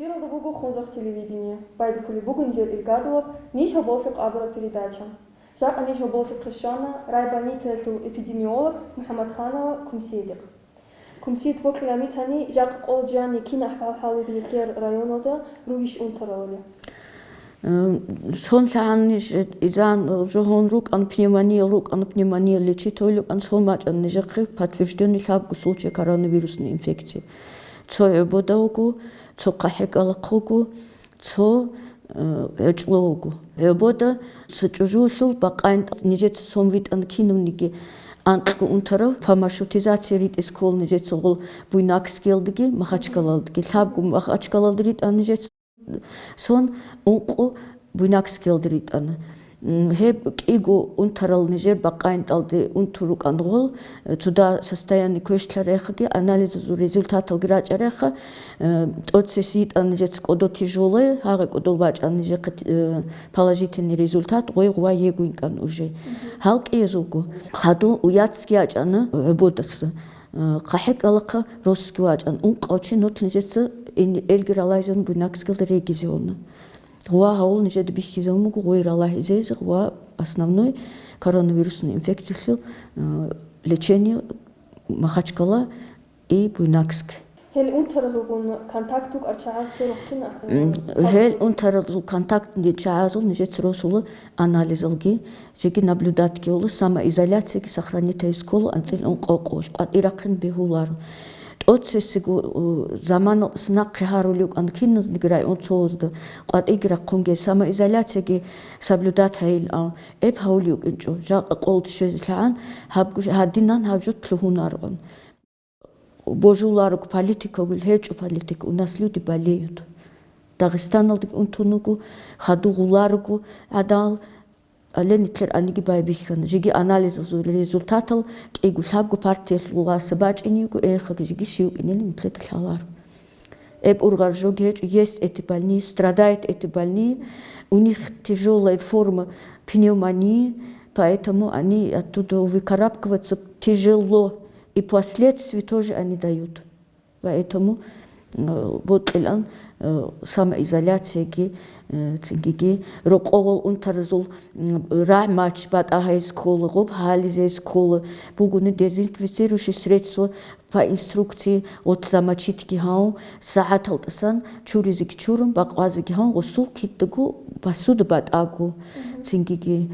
Эфиралда бугу хунзах телевидение. Байдыхули бугу Нижер Ильгадулов, Ниш Хаболшик Абра передача. Жак Аниш Хаболшик Кришана, райбольница эпидемиолог Мухаммад Ханова Кумсидик. Кумсид Боклирамицани, Жак Олджани Кина Халхалугникер районода, Руиш Унтароли. Сон саанниш изан жохонрук ан пневмония лечитойлук ан сомач ан нежакрив подтвержденный сабгу случай коронавирусной инфекции. Цо эбодаугу, цо кахекалакугу, цо эчлоугу. Эбода сычужусул бакайн нежет сомвит ан кинумниги антку унтаров по маршрутизации рит эскол нежет согол буйнакскелдиги махачкалалдиги сабгу махачкалалдирит ан нежет сон унqu буйнакскелдирит ан хеб кигу унтарал нижер бакайнталды унтурук ангол туда состояние көштлерехги анализ результатал грачареха тоцесит анжет кодо тяжелое хагэ кодол бач анжет положительный результат гойгва егуинкан уже халк езугу хаду уяцкиач аны бодас қахек алақа роскивач ан унqauchi нотлнжетс элгиралайзон буйнакскелдер регизионы Гуа хаул нижет бихизамугу гойралах изез гуа основной коронавирусной инфекции лечение Махачкала и Буйнакск. Хел унтаразулгун контактук арчаасырухтина. Хел унтаразул контакт нечаазул нижет сросулы анализалги жеги наблюдатки олы самоизоляцияги сохранить эсколу анцел онqoqol ирақин бехулар. Отсесигу заман снак харлюк анкиннус ниграй онцозда qat игра qunge самоизоляцияги соблюдать хайл эп хаулюк инчо жақ қолд шезлаан хабгу хадинан хавжут лухунарон божуларку политика гул хечу политика у нас люди болеют Дагестаналдык унтунугу хадугуларку адал Аленитлер аниги байбихан жиги анализ результатал кигу сабгу партия луга сабачинигу эхаг жиги шиук инели митлет халар эп ургар жогеч есть эти больные страдают эти больные у них тяжелая форма пневмонии поэтому они оттуда выкарабкиваться тяжело и последствия тоже они дают поэтому вот элан самоизоляция ги цинги рокол унтарзул рахмач батахайс колы гоб хализес колы бугуны дезинфицирующие средства по инструкции от замочитки хау сааталтасан чуризик чурум баквазики хау гусул киттгу посуда батагу цинги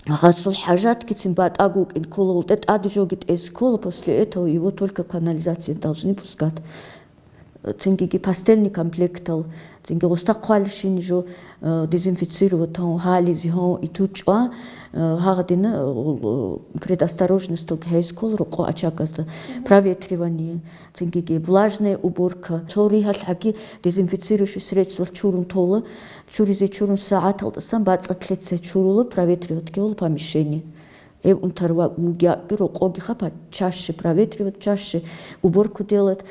Гасул хажат кицин батагу ин колы вот аджогит эс колы после этого его только канализации должны пускать цинги пастельный комплектал цинги устаққалшин жо дезинфицировать он хализи он и туча хагадина предосторожность только хейскол руко ачакаста проветривание цинги влажная уборка цори халхаки дезинфицирующие средства чурун тола чуризи чурун саат алтасан бацатлетсе чурулы проветривать геол помещение унтарва угя руко гихапа чаще проветривать чаще уборку делать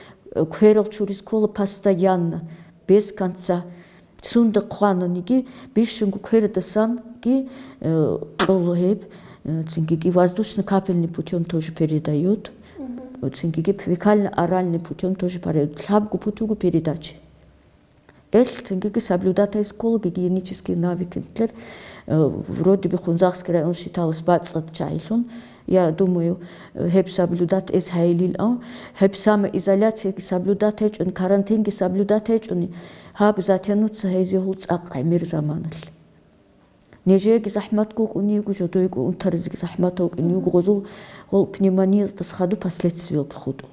Кверал чурис кола постоянно, без конца. Сунда кхананиги, бишунгу квердасан ги олхеб, цинги воздушно-капельным путем тоже передают, цинги фекально-оральным путем тоже передают. Слабгу путюгу передачи. Цинги соблюдать школу гигиенические навыки. Вроде бы Хунзахский район считался бацат чайлон. Я думаю, хеб соблюдать эс хайлил хеб самоизоляция соблюдать он карантин соблюдать он хаб затянуться хези хулц акаймир заманал. Нежеги захматкук унигу жодойгу унтарзги захматок унигу гозул гол пневмония тасхаду последствия худу.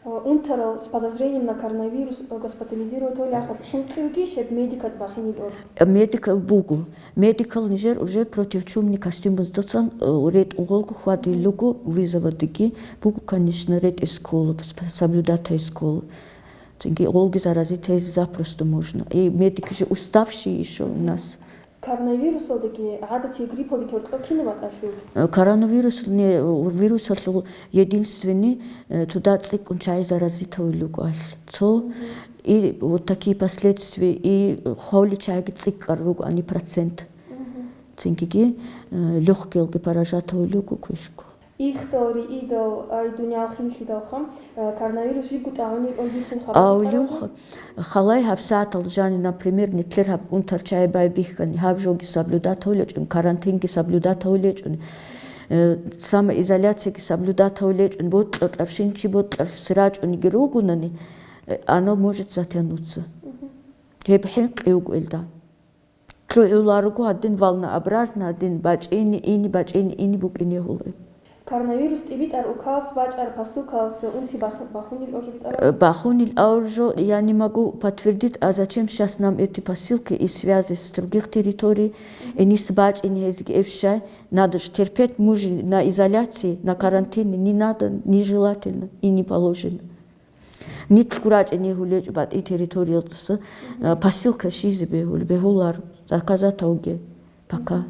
Унтарал с подозрением на коронавирус госпитализируют Оляхов. Хинкрюги шеб медикат бахинилор. Медикал бугу. Медикал нижер уже против чумни костюмы сдоцан ред уголку хватилугу вызовадыги. Бугу, конечно, ред эсколу, соблюдать эсколу. Цинги олги заразить запросто можно. И медики же уставшие еще у нас. Коронавирус все-таки, гадати грипп все-таки ортлокинovat ашу. Коронавирус не вирус единственный туда цикун чай заразитовый цо и вот такие последствия и холи чайги цикарруг они процент цинкиги легкие поражатовый люку кушку. Ихтори идол ай дунял хинхидалхам коронавирус жигутауни олбитун Аулюх халай хавсаат алжани, например, нитлер хаб унтарчай байбихкани хавжоги соблюдатовлечун, карантинги соблюдатовлечун, самоизоляцияги соблюдатовлечун, ботлер аршинчи ботлер срачун гиругунани, оно может затянуться. Хебхин қиугуэлда. Тлуиларгу один волнообразно, один бачини букини хулы. Коронавирус тибит ар укалс бач ар посылкалс унти бахунил ожбит Бахунил ауржо, я не могу подтвердить, а зачем сейчас нам эти посылки и связи с других территорий, и не с бач, и не эвшай, надо же терпеть мужи на изоляции, на карантине, не надо, нежелательно и не положено. Нет курач, не гулеч, бат и территория посылка шизбе, бегулар, заказать ауге, пока.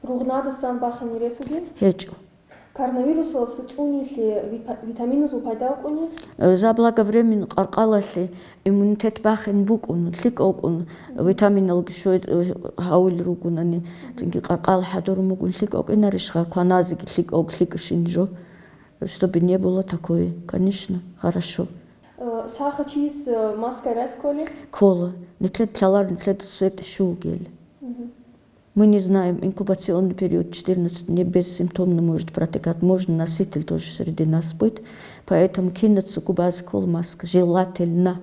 Ругнада сан бахани ресуги? Хечу. Коронавирус сцунили витаминус упайдаукуни? Заблаговременно қарқаласли иммунитет бахен букун, лик окун, витаминал гишой хауил ругунани, тинги қарқал хадурмугун лик ок, инаришха кваназики лик ок, лик шинжо, чтобы не было такое, конечно, хорошо. Саха чиз маска расколи? Кола, нетлет тлалар, нетлет сует шугели. Мы не знаем, инкубационный период 14 дней бессимптомно может протекать, можно носитель тоже среди нас быть, поэтому кинуться кубазкол маска желательно.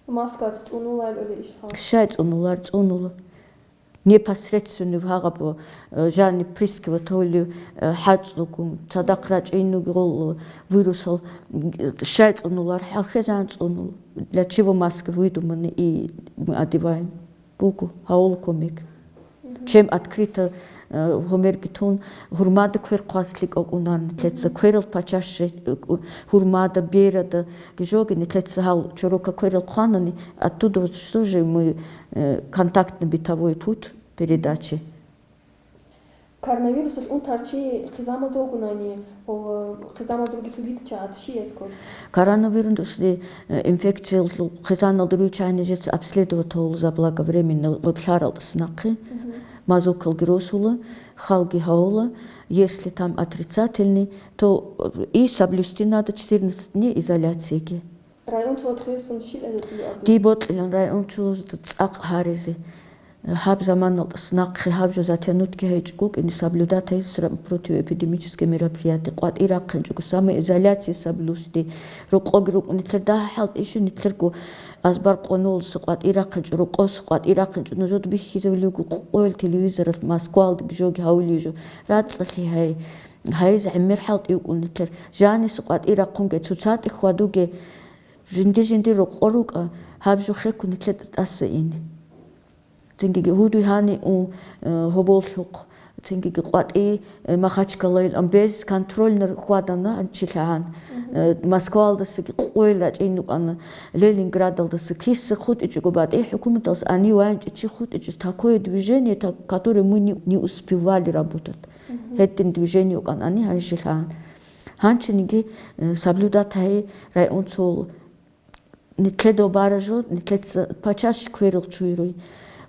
Маска отцунула или ишха? Шайц унула. Непосредственно в Харабо Жанни Прискова толю хадзлукум, цадакрач инугрол вирусал, шайц унулар, халхезанц унул. Для чего маска выдуманы и мы одеваем? Буку, хаулкомик. Чем открыто хомергитун хурмада кверкваслик окунан тлеца кверл пачаши хурмада берада гижогини тлеца хал чорока кверл ханани, оттуда что же мы контактный бытовой путь передачи. Коронавирус унтарчи хизама догунани ол хизама други сулитча атши эскор. Коронавирус инфекция хизана дручайны жец обследовать ол заблаговременно вебшарал снаки. Мазокал гросула, халги хаула, если там отрицательный, то и соблюсти надо 14 дней изоляции. Район чуатхисон шил Дибот район чуат харизи. Хаб заманал снак хабжу затянутки хейчкук и не соблюдать противоэпидемические мероприятия. Квад иракхенчук самоизоляции соблюсти. Рукогрук нитлерда халт еще нитлерку азбар қонол сықат ирақынч рукос сықат ирақынч ножот бихизовлюгу қойл телевизорат Москвалды гжоги хаулижу рацлахи хай замир халт юкунитлер жани сықат ирақунге цуцат ихвадуге жинди рукорука хабжу хекунитлер асин тингиге худу хани у хоболхук тингиге қвати махачкалайл амбез контрольнер хвадана анчилаан Москвалдасы қойлач инуқаны Ленинградалдасы киссы худ ичугубат хукуматас они ванч ичи худ ичи такое движение, которое мы не успевали работать. Хэттин движение уқан они ханшилаан. Ханчиниги соблюдат район цол нитледо баражо нитлец пачаш кверл чуйруй.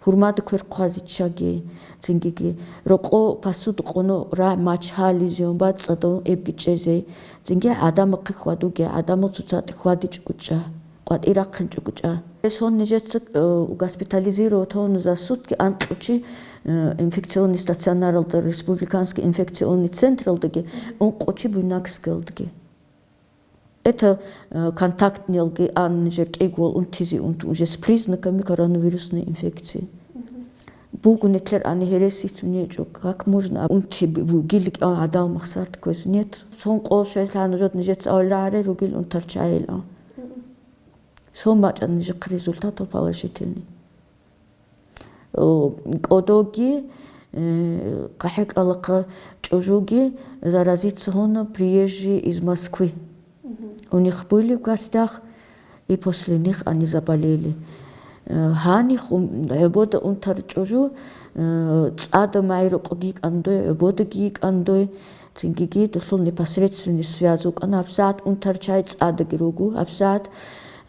Хурмада кверқазичаги тингиги роқо пасуд қоно ра мачхали зиомбат цадо эбгичезе тинги адам қихвадуге адам цуцат хвадич куча қад ирақын чукуча сон нежец госпитализировать он за сутки антлучи инфекционный стационарлды республиканский инфекционный централдыги он қочи буйнакскелдыги. Это контактный анжек игол унтизи уже с признаками коронавирусной инфекции. Бугу нетлер ани хереситунечо, как можно унти гилик адам махсарт коз нет. Сон қол шеслан жот нежец ауларе ругил унтарчайла. Сон мач анжек результат положительный. Одоги кахек алака чужуги заразиться он приезжие из Москвы. У них были в гостях, и после них они заболели. Ханих работа унтарчужу, цада майрок гик андой, работа гик андой, цингиги, то непосредственный связок. Она взад унтарчает цада гиругу, а взад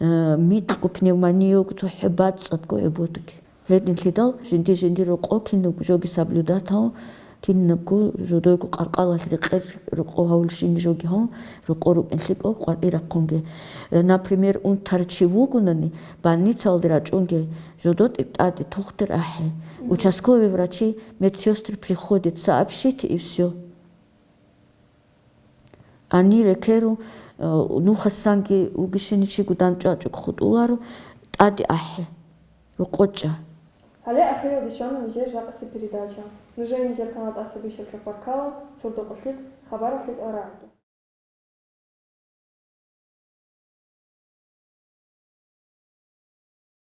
митку пневмонию, кто хебат цадко работа. Хедин лидал, жинди рок окину, жоги соблюдатау, киннапку жодойку қарқалал рекез роқогаулшин жогихон роқору энлико қуатираққонге например он тарчивугунани больница алдирачунге жодот иптади тухтер ахе участковые врачи медсестры приходят сообщите и все они рекеру ну хасанги угишиничи гуданчачук хутулару тади ахе роқоча. Але ахира дишона нижер жакасы передача. Нужен нижер канал асабишек рапаркала, сурдоқлик, хабарлик араги.